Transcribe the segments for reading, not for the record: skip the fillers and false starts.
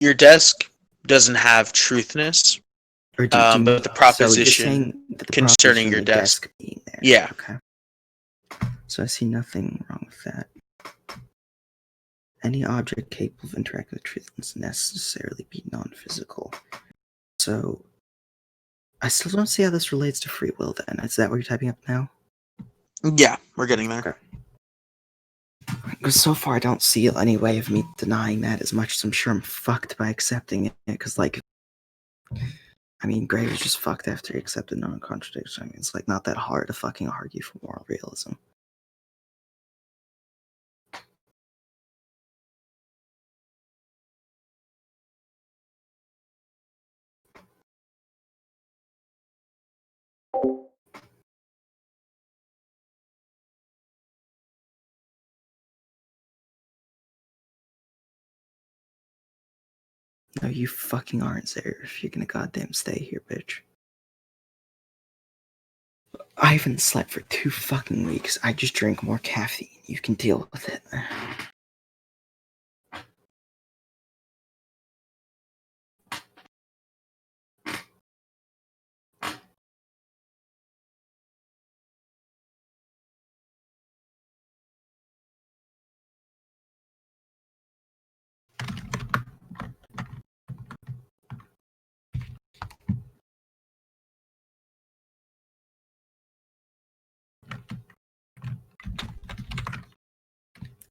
your desk doesn't have truthness, Or but the proposition concerning your desk being there. Yeah. Okay. So I see nothing wrong with that. Any object capable of interacting with truth must necessarily be non-physical. So I still don't see how this relates to free will then. Is that what you're typing up now? Yeah, we're getting there. Okay. Because so far I don't see any way of me denying that, as much as I'm sure I'm fucked by accepting it. Because, like, I mean, Gray was just fucked after he accepted non-contradiction. I mean, it's like not that hard to fucking argue for moral realism. No, you fucking aren't, Zaire, if you're gonna goddamn stay here, bitch. I haven't slept for 2 fucking weeks. I just drink more caffeine. You can deal with it.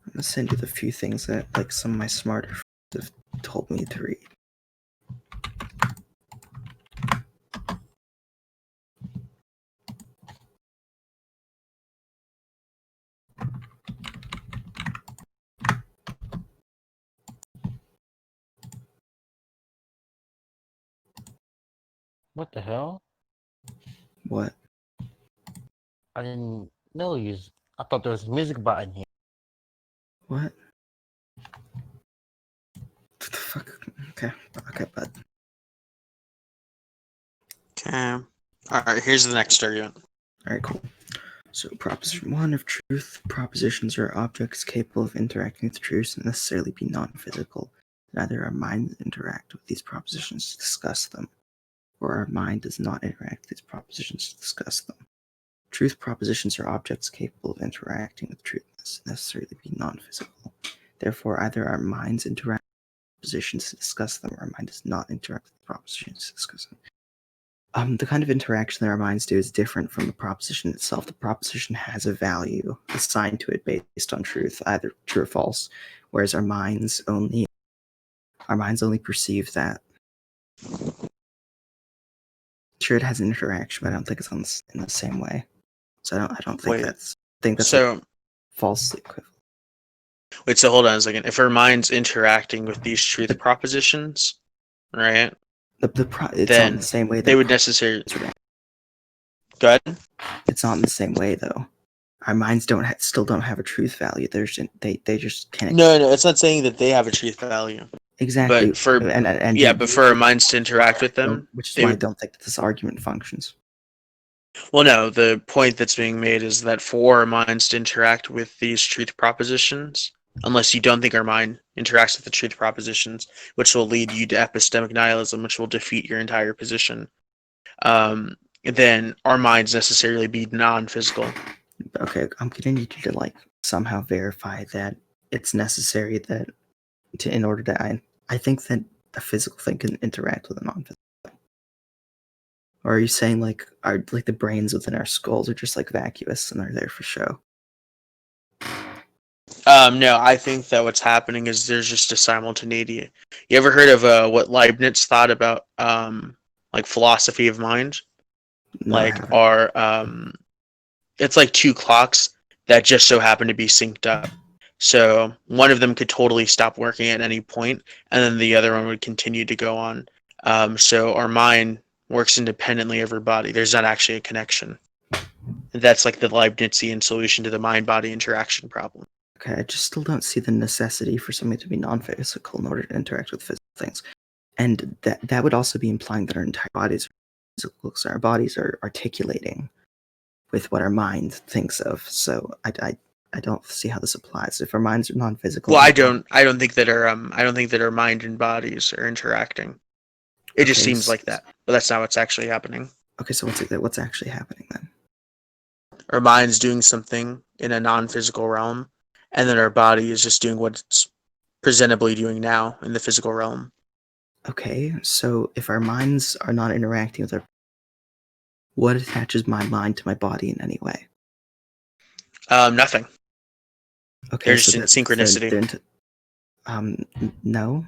I'm gonna send you the few things that, like, some of my smarter friends have told me to read. What the hell? What? I didn't know you. I thought there was a music button here. What? What the fuck? Okay, bud. Okay. Alright, here's the next argument. Alright, cool. So, proposition 1 of truth. Propositions are objects capable of interacting with truth and necessarily be non-physical. Neither our minds interact with these propositions to discuss them, or our mind does not interact with these propositions to discuss them. Truth propositions are objects capable of interacting with truth and necessarily be non-physical. Therefore, either our minds interact with propositions to discuss them, or our mind does not interact with propositions to discuss them. The kind of interaction that our minds do is different from the proposition itself. The proposition has a value assigned to it based on truth, either true or false, whereas our minds only perceive that. Sure, it has an interaction, but I don't think it's in the same way. So I don't think that's so like falsely equivalent. wait, so hold on a second. If our mind's interacting with these truth propositions, right? It's not in the same way. They would necessarily. Go ahead. It's not in the same way, though. Our minds still don't have a truth value. They just can't. No, it's not saying that they have a truth value. Exactly. But for but for our minds to interact with them, which is why I don't think that this argument functions. Well, no, the point that's being made is that for our minds to interact with these truth propositions, unless you don't think our mind interacts with the truth propositions, which will lead you to epistemic nihilism, which will defeat your entire position, then our minds necessarily be non-physical. Okay, I'm gonna need you to, like, somehow verify that it's necessary that in order to I think that a physical thing can interact with a non-physical thing. Or are you saying like the brains within our skulls are just like vacuous and they're there for show? No, I think that what's happening is there's just a simultaneity. You ever heard of what Leibniz thought about like philosophy of mind? No, like our it's like 2 clocks that just so happen to be synced up. So one of them could totally stop working at any point, and then the other one would continue to go on. So our mind works independently of our body. There's not actually a connection. That's like the Leibnizian solution to the mind-body interaction problem. Okay, I just still don't see the necessity for something to be non-physical in order to interact with physical things. And that would also be implying that our entire bodies are physical, so our bodies are articulating with what our mind thinks of. So I don't see how this applies. If our minds are non-physical, Well, I don't think that our mind and bodies are interacting. It just Okay, seems like that, but that's not what's actually happening. Okay, so what's actually happening then? Our mind's doing something in a non-physical realm, and then our body is just doing what it's presentably doing now in the physical realm. Okay, so if our minds are not interacting with our, what attaches my mind to my body in any way? Nothing. Okay, They're so just in synchronicity. No.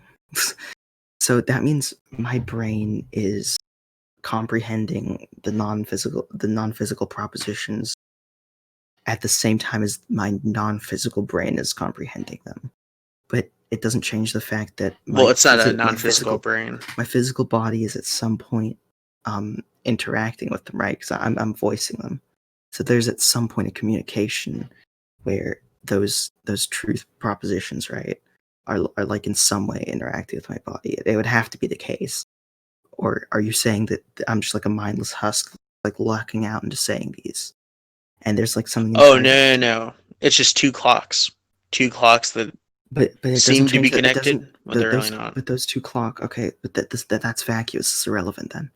So that means my brain is comprehending the non-physical propositions at the same time as my non-physical brain is comprehending them. But it doesn't change the fact that Well, it's not a non-physical brain. my physical body is at some point interacting with them, right? Because I'm voicing them. So there's at some point a communication where those truth propositions, right, are like in some way interacting with my body. It would have to be the case. Or are you saying that I'm just like a mindless husk, like lucking out and just saying these? And there's like something. Oh no! It's just two clocks that But it seem doesn't to be change that. It connected doesn't. when they're really not. But those two clock. Okay, but that's vacuous. It's irrelevant then.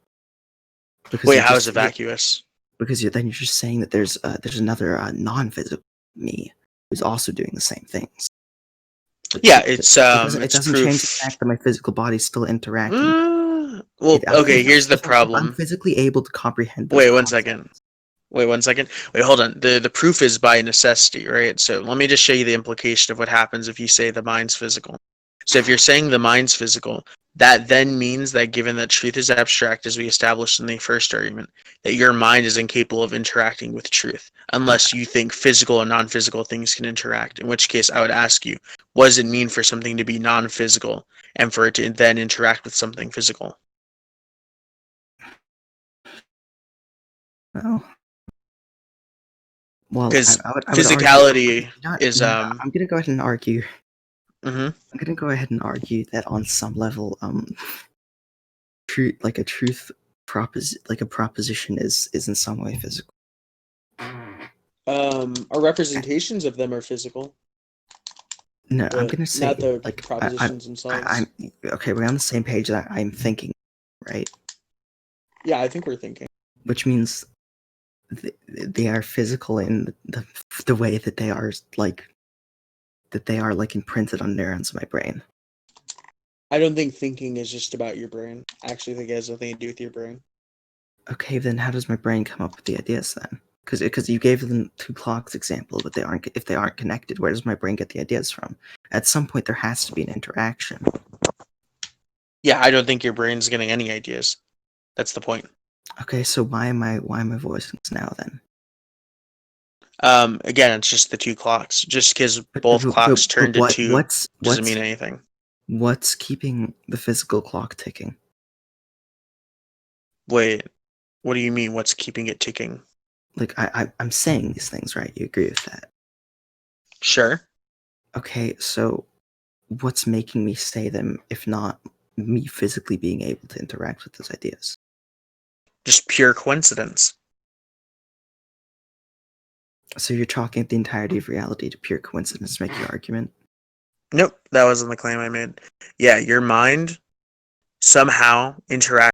Because Wait, you're how is just it vacuous? because then you're just saying that there's another non-physical me who's also doing the same things. Yeah, it's it doesn't proof. change the fact that my physical body's still interacting. Well, okay. Here's the I'm problem. physically able to comprehend. Those Wait one concepts. second. Wait 1 second. Wait, hold on. The proof is by necessity, right? So let me just show you the implication of what happens if you say the mind's physical. So if you're saying the mind's physical, that then means that given that truth is abstract, as we established in the first argument, that your mind is incapable of interacting with truth, unless you think physical and non-physical things can interact, in which case I would ask you, what does it mean for something to be non-physical and for it to then interact with something physical? No. Well, Because I would physicality argue, is I'm gonna go ahead and argue. Mhm. I'm gonna go ahead and argue that on some level, like a proposition is in some way physical. Our representations of them are physical. No, I'm gonna say not the like propositions themselves. I'm okay. We're on the same page that I'm thinking, right? Yeah, I think we're thinking. Which means they are physical in the way that they are like imprinted on neurons in my brain. I don't think thinking is just about your brain. I actually think it has nothing to do with your brain. Okay, then how does my brain come up with the ideas then? Because you gave them two clocks example, but if they aren't connected, where does my brain get the ideas from? At some point, there has to be an interaction. Yeah, I don't think your brain's getting any ideas. That's the point. Okay, so why am I voicing this now then? Again, it's just the two clocks. Just because both clocks turned to two doesn't mean anything. What's keeping the physical clock ticking? Wait, what do you mean? What's keeping it ticking? Like I'm saying these things, right? You agree with that? Sure. Okay, so what's making me say them if not me physically being able to interact with those ideas? Just pure coincidence. So you're chalking up the entirety of reality to pure coincidence to make your argument? Nope, that wasn't the claim I made. Yeah, your mind somehow interacts